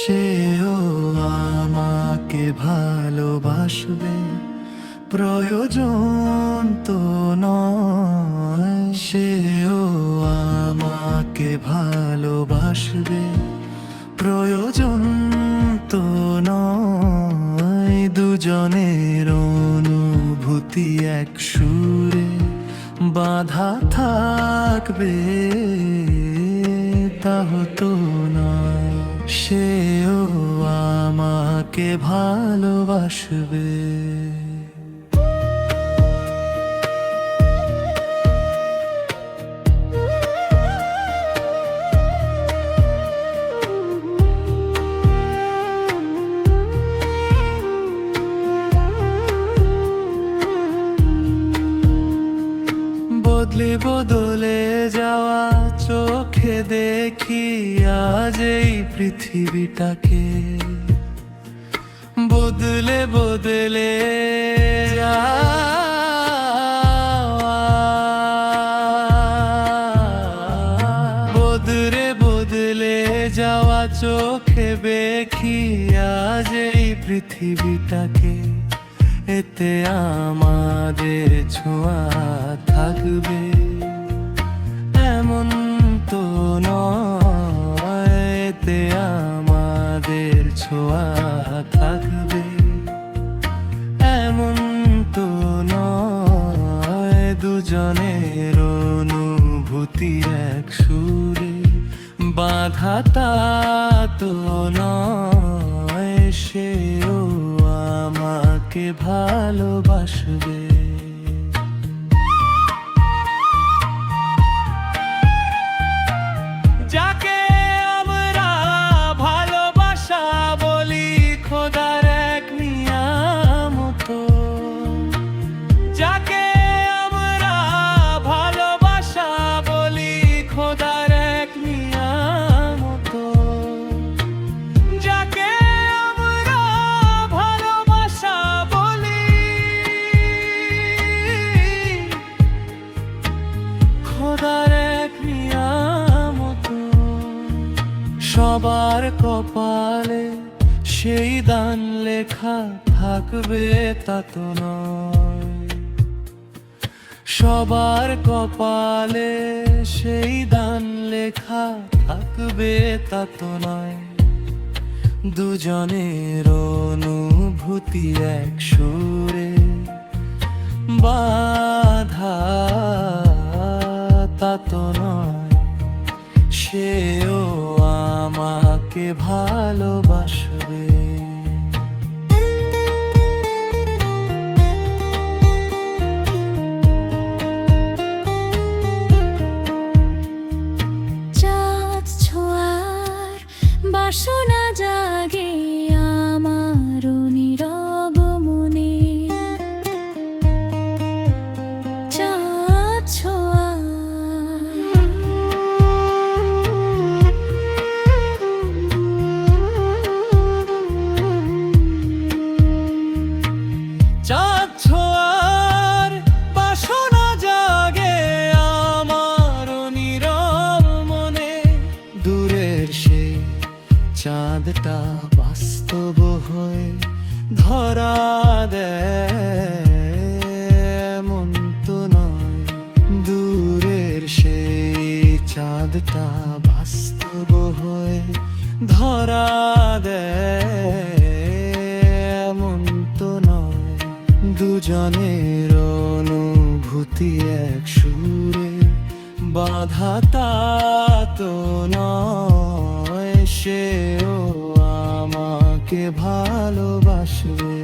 সেও আমাকে ভালোবাসবে, প্রয়োজন তো নয়। সেও আমাকে ভালোবাসবে, প্রয়োজন তো নয়। দুজনের অনুভূতি এক সুরে বাঁধা থাকবে, তাহ তো নয়। সেও আমাকে ভালোবাসবে। বদলে বদলে যাওয়া চোখে দেখি আজ এই পৃথিবীটাকে। বদলে বদলে বদলে যাওয়া চোখে দেখি আজ এই পৃথিবীটাকে। এতে আমাদের ছোঁয়া থাকবে, এমন তো নয়। এতে আমাদের ছোঁয়া থাকবে, এমন তো নয়। দুজনের অনুভূতি এক সুরে বাঁধা, তা তো নয়। সেও আমাকে ভালোবাসবে। যাকে আমরা ভালোবাসা বলি, খোদার এক নিয়ামত। যাকে আমরা ভালোবাসা বলি, খোদার এক নিয়ামত। যাকে আমরা ভালোবাসা বলি, খোদার এক নিয়ামত। সবার কপালে সেই দান লেখা থাকবে, তা তো নয়। সবার কপালে সেই দান লেখা থাকবে, তা তো নয়। দুজনের অনুভূতি এক সুরে বাঁধা, তা তো নয়। সেও আমাকে ভালোবাসবে। চাঁদ ছোঁয়ার বাসনা জাগে আমার নীরব মনে। চাঁদ ছোঁয়া, চাঁদ ছোঁয়ার বাসনা জাগে আমার নীরব মনে। দূরের সেই চাঁদটা বাস্তব হয়ে ধরা দেয়, এমন তো নয়। দূরের সেই চাঁদটা বাস্তব হয়ে ধরা দেয়, এমন তো নয়। দুজনের অনুভূতি এক সুরে বাঁধা, তা তো নয়। সেও আমাকে ভালোবাসবে।